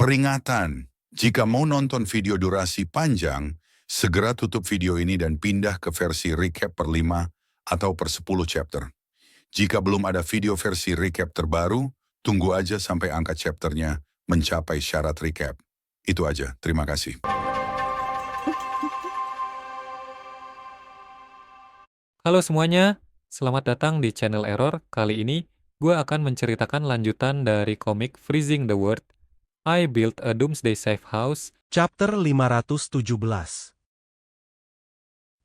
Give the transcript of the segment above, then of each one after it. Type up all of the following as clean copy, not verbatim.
Peringatan, jika mau nonton video durasi panjang, segera tutup video ini dan pindah ke versi recap per 5 atau per 10 chapter. Jika belum ada video versi recap terbaru, tunggu aja sampai angka chapternya mencapai syarat recap. Itu aja, terima kasih. Halo semuanya, selamat datang di channel Error. Kali ini, gue akan menceritakan lanjutan dari komik Freezing the World, I Built a Doomsday Safe House, Chapter 517.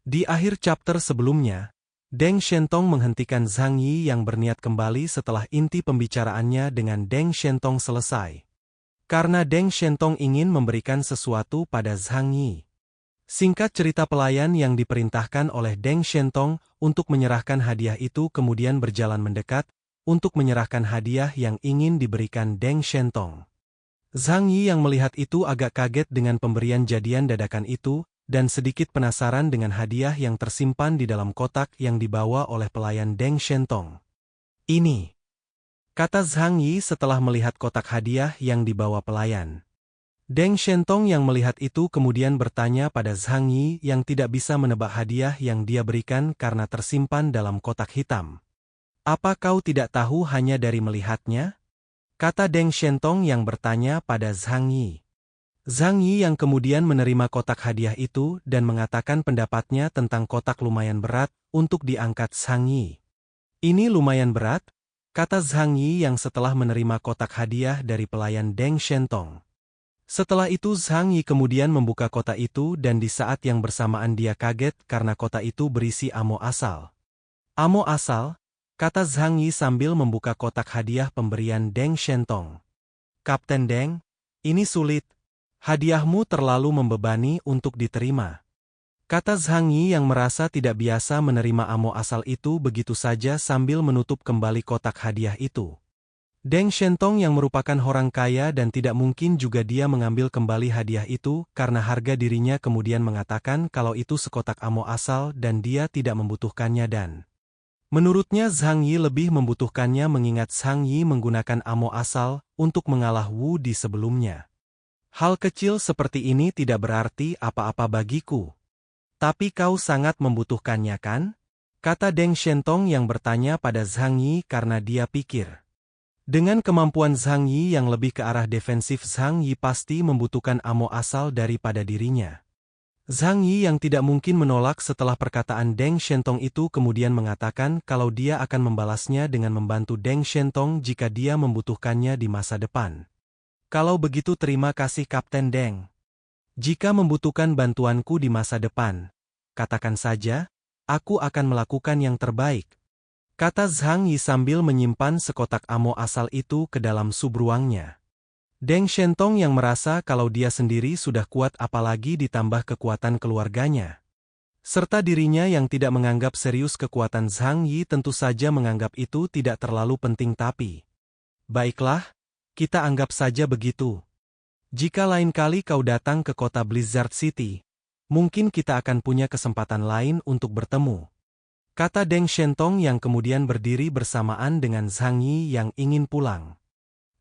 Di akhir chapter sebelumnya, Deng Shentong menghentikan Zhang Yi yang berniat kembali setelah inti pembicaraannya dengan Deng Shentong selesai. Karena Deng Shentong ingin memberikan sesuatu pada Zhang Yi. Singkat cerita, pelayan yang diperintahkan oleh Deng Shentong untuk menyerahkan hadiah itu kemudian berjalan mendekat untuk menyerahkan hadiah yang ingin diberikan Deng Shentong. Zhang Yi yang melihat itu agak kaget dengan pemberian jadian dadakan itu, dan sedikit penasaran dengan hadiah yang tersimpan di dalam kotak yang dibawa oleh pelayan Deng Shentong. Ini, kata Zhang Yi setelah melihat kotak hadiah yang dibawa pelayan. Deng Shentong yang melihat itu kemudian bertanya pada Zhang Yi yang tidak bisa menebak hadiah yang dia berikan karena tersimpan dalam kotak hitam. Apa kau tidak tahu hanya dari melihatnya? Kata Deng Shentong yang bertanya pada Zhang Yi. Zhang Yi yang kemudian menerima kotak hadiah itu dan mengatakan pendapatnya tentang kotak lumayan berat untuk diangkat Zhang Yi. Ini lumayan berat? Kata Zhang Yi yang setelah menerima kotak hadiah dari pelayan Deng Shentong. Setelah itu Zhang Yi kemudian membuka kotak itu dan di saat yang bersamaan dia kaget karena kotak itu berisi amo asal. Amo asal? Kata Zhang Yi sambil membuka kotak hadiah pemberian Deng Shentong. Kapten Deng, ini sulit. Hadiahmu terlalu membebani untuk diterima. Kata Zhang Yi yang merasa tidak biasa menerima amo asal itu begitu saja sambil menutup kembali kotak hadiah itu. Deng Shentong yang merupakan orang kaya dan tidak mungkin juga dia mengambil kembali hadiah itu karena harga dirinya kemudian mengatakan kalau itu sekotak amo asal dan dia tidak membutuhkannya dan menurutnya Zhang Yi lebih membutuhkannya mengingat Zhang Yi menggunakan amo asal untuk mengalah Wu di sebelumnya. Hal kecil seperti ini tidak berarti apa-apa bagiku. Tapi kau sangat membutuhkannya kan? Kata Deng Shentong yang bertanya pada Zhang Yi karena dia pikir. Dengan kemampuan Zhang Yi yang lebih ke arah defensif, Zhang Yi pasti membutuhkan amo asal daripada dirinya. Zhang Yi yang tidak mungkin menolak setelah perkataan Deng Shentong itu kemudian mengatakan kalau dia akan membalasnya dengan membantu Deng Shentong jika dia membutuhkannya di masa depan. Kalau begitu terima kasih Kapten Deng. Jika membutuhkan bantuanku di masa depan, katakan saja, aku akan melakukan yang terbaik. Kata Zhang Yi sambil menyimpan sekotak amo asal itu ke dalam subruangnya. Deng Shentong yang merasa kalau dia sendiri sudah kuat apalagi ditambah kekuatan keluarganya. Serta dirinya yang tidak menganggap serius kekuatan Zhang Yi tentu saja menganggap itu tidak terlalu penting tapi. Baiklah, kita anggap saja begitu. Jika lain kali kau datang ke kota Blizzard City, mungkin kita akan punya kesempatan lain untuk bertemu. Kata Deng Shentong yang kemudian berdiri bersamaan dengan Zhang Yi yang ingin pulang.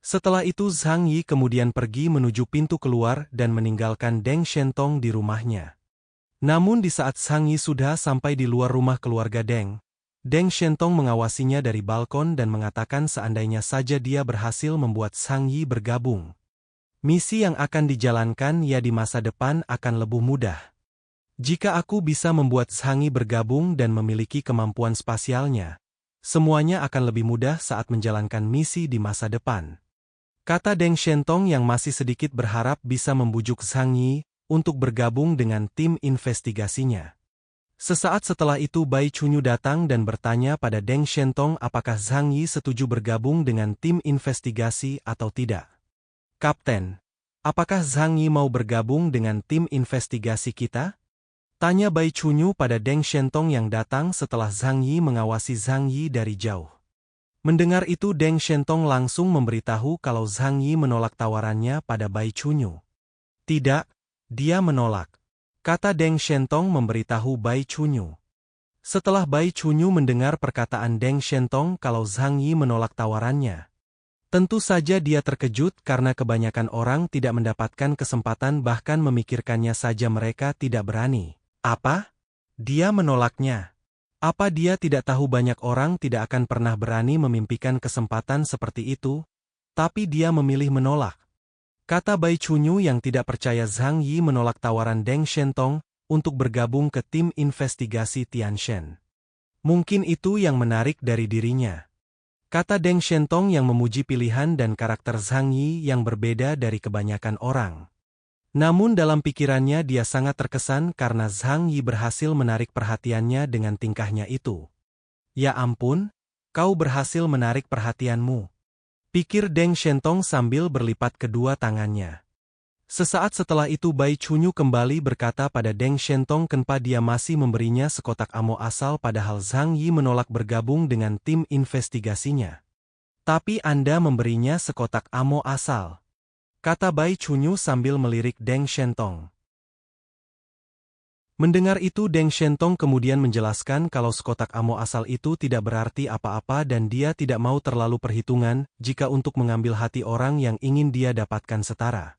Setelah itu Zhang Yi kemudian pergi menuju pintu keluar dan meninggalkan Deng Shentong di rumahnya. Namun di saat Zhang Yi sudah sampai di luar rumah keluarga Deng Shentong mengawasinya dari balkon dan mengatakan seandainya saja dia berhasil membuat Zhang Yi bergabung. Misi yang akan dijalankan ya di masa depan akan lebih mudah. Jika aku bisa membuat Zhang Yi bergabung dan memiliki kemampuan spasialnya, semuanya akan lebih mudah saat menjalankan misi di masa depan. Kata Deng Shentong yang masih sedikit berharap bisa membujuk Zhang Yi untuk bergabung dengan tim investigasinya. Sesaat setelah itu Bai Chunyu datang dan bertanya pada Deng Shentong apakah Zhang Yi setuju bergabung dengan tim investigasi atau tidak. Kapten, apakah Zhang Yi mau bergabung dengan tim investigasi kita? Tanya Bai Chunyu pada Deng Shentong yang datang setelah Zhang Yi mengawasi Zhang Yi dari jauh. Mendengar itu Deng Shentong langsung memberitahu kalau Zhang Yi menolak tawarannya pada Bai Chunyu. Tidak, dia menolak. Kata Deng Shentong memberitahu Bai Chunyu. Setelah Bai Chunyu mendengar perkataan Deng Shentong kalau Zhang Yi menolak tawarannya, Tentu saja dia terkejut karena kebanyakan orang tidak mendapatkan kesempatan bahkan memikirkannya saja mereka tidak berani. Apa? Dia menolaknya. Apa dia tidak tahu banyak orang tidak akan pernah berani memimpikan kesempatan seperti itu? Tapi dia memilih menolak. Kata Bai Chunyu yang tidak percaya Zhang Yi menolak tawaran Deng Shentong untuk bergabung ke tim investigasi Tianshan. Mungkin itu yang menarik dari dirinya. Kata Deng Shentong yang memuji pilihan dan karakter Zhang Yi yang berbeda dari kebanyakan orang. Namun dalam pikirannya dia sangat terkesan karena Zhang Yi berhasil menarik perhatiannya dengan tingkahnya itu. Ya ampun, kau berhasil menarik perhatianmu. Pikir Deng Shentong sambil berlipat kedua tangannya. Sesaat setelah itu Bai Chunyu kembali berkata pada Deng Shentong kenapa dia masih memberinya sekotak amo asal padahal Zhang Yi menolak bergabung dengan tim investigasinya. Tapi Anda memberinya sekotak amo asal, kata Bai Chunyu sambil melirik Deng Shentong. Mendengar itu Deng Shentong kemudian menjelaskan kalau sekotak amo asal itu tidak berarti apa-apa dan dia tidak mau terlalu perhitungan jika untuk mengambil hati orang yang ingin dia dapatkan setara.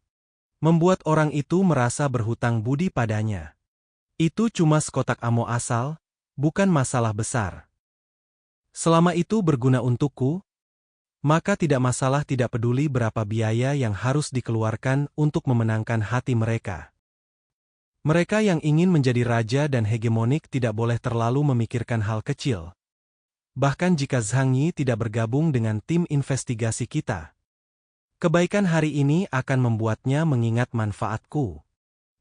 Membuat orang itu merasa berhutang budi padanya. Itu cuma sekotak amo asal, bukan masalah besar. Selama itu berguna untukku, maka tidak masalah tidak peduli berapa biaya yang harus dikeluarkan untuk memenangkan hati mereka. Mereka yang ingin menjadi raja dan hegemonik tidak boleh terlalu memikirkan hal kecil. Bahkan jika Zhang Yi tidak bergabung dengan tim investigasi kita. Kebaikan hari ini akan membuatnya mengingat manfaatku.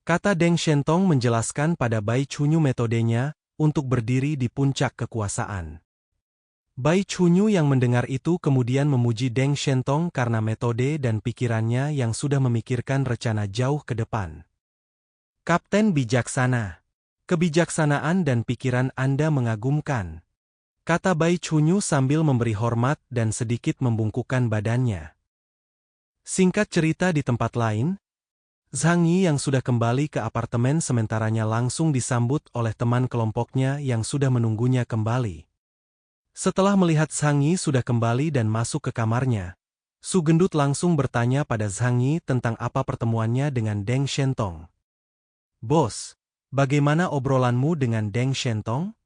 Kata Deng Shentong menjelaskan pada Bai Chunyu metodenya untuk berdiri di puncak kekuasaan. Bai Chunyu yang mendengar itu kemudian memuji Deng Shentong karena metode dan pikirannya yang sudah memikirkan rencana jauh ke depan. Kapten bijaksana. Kebijaksanaan dan pikiran Anda mengagumkan. Kata Bai Chunyu sambil memberi hormat dan sedikit membungkukkan badannya. Singkat cerita di tempat lain, Zhang Yi yang sudah kembali ke apartemen sementaranya langsung disambut oleh teman kelompoknya yang sudah menunggunya kembali. Setelah melihat Zhang Yi sudah kembali dan masuk ke kamarnya, Su Gendut langsung bertanya pada Zhang Yi tentang apa pertemuannya dengan Deng Shentong. Bos, bagaimana obrolanmu dengan Deng Shentong?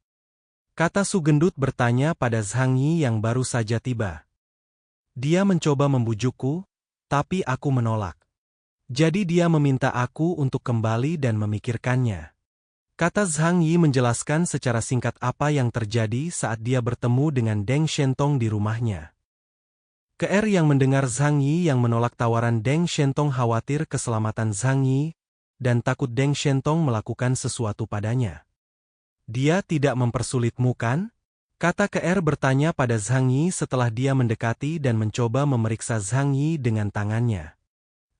Kata Su Gendut bertanya pada Zhang Yi yang baru saja tiba. Dia mencoba membujukku, tapi aku menolak. Jadi dia meminta aku untuk kembali dan memikirkannya. Kata Zhang Yi menjelaskan secara singkat apa yang terjadi saat dia bertemu dengan Deng Shentong di rumahnya. KR yang mendengar Zhang Yi yang menolak tawaran Deng Shentong khawatir keselamatan Zhang Yi dan takut Deng Shentong melakukan sesuatu padanya. Dia tidak mempersulitmu kan? Kata KR bertanya pada Zhang Yi setelah dia mendekati dan mencoba memeriksa Zhang Yi dengan tangannya.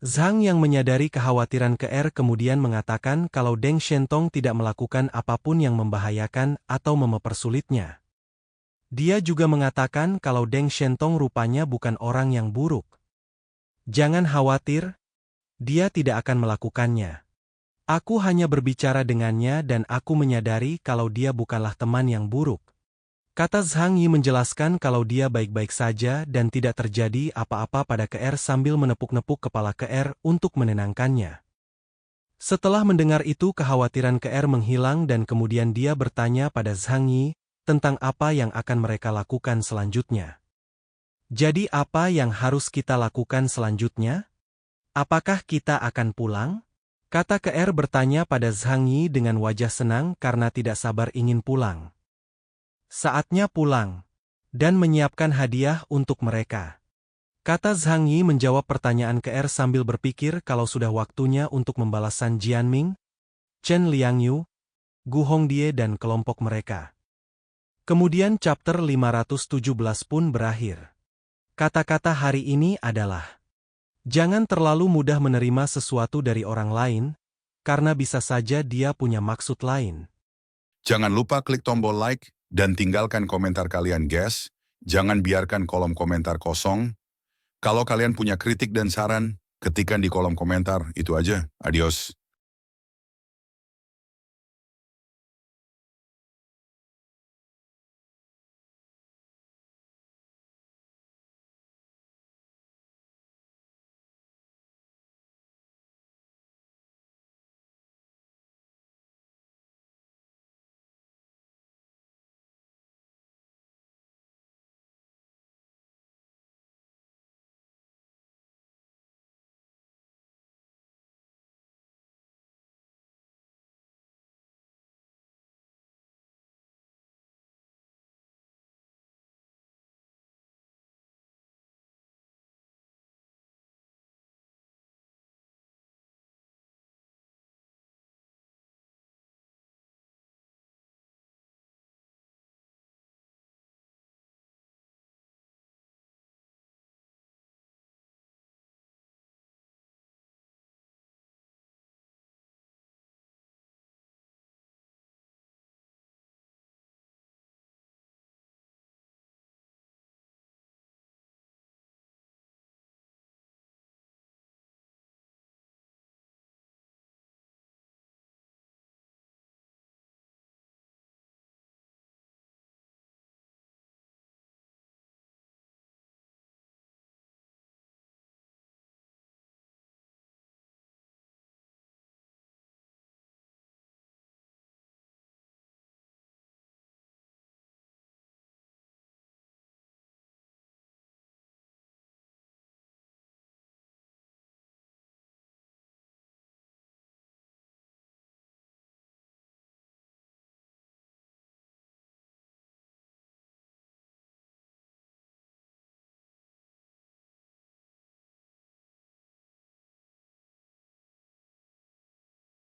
Zhang yang menyadari kekhawatiran KR kemudian mengatakan kalau Deng Shentong tidak melakukan apapun yang membahayakan atau mempersulitnya. Dia juga mengatakan kalau Deng Shentong rupanya bukan orang yang buruk. Jangan khawatir, dia tidak akan melakukannya. Aku hanya berbicara dengannya dan aku menyadari kalau dia bukanlah teman yang buruk. Kata Zhang Yi menjelaskan kalau dia baik-baik saja dan tidak terjadi apa-apa pada KR sambil menepuk-nepuk kepala KR untuk menenangkannya. Setelah mendengar itu kekhawatiran KR menghilang dan kemudian dia bertanya pada Zhang Yi tentang apa yang akan mereka lakukan selanjutnya. Jadi apa yang harus kita lakukan selanjutnya? Apakah kita akan pulang? Kata KR bertanya pada Zhang Yi dengan wajah senang karena tidak sabar ingin pulang. Saatnya pulang, dan menyiapkan hadiah untuk mereka. Kata Zhang Yi menjawab pertanyaan KR sambil berpikir kalau sudah waktunya untuk membalas San Jianming, Chen Liangyu, Gu Hongdie dan kelompok mereka. Kemudian chapter 517 pun berakhir. Kata-kata hari ini adalah, jangan terlalu mudah menerima sesuatu dari orang lain, karena bisa saja dia punya maksud lain. Jangan lupa klik tombol like dan tinggalkan komentar kalian guys. Jangan biarkan kolom komentar kosong. Kalau kalian punya kritik dan saran, ketikkan di kolom komentar. Itu aja. Adios.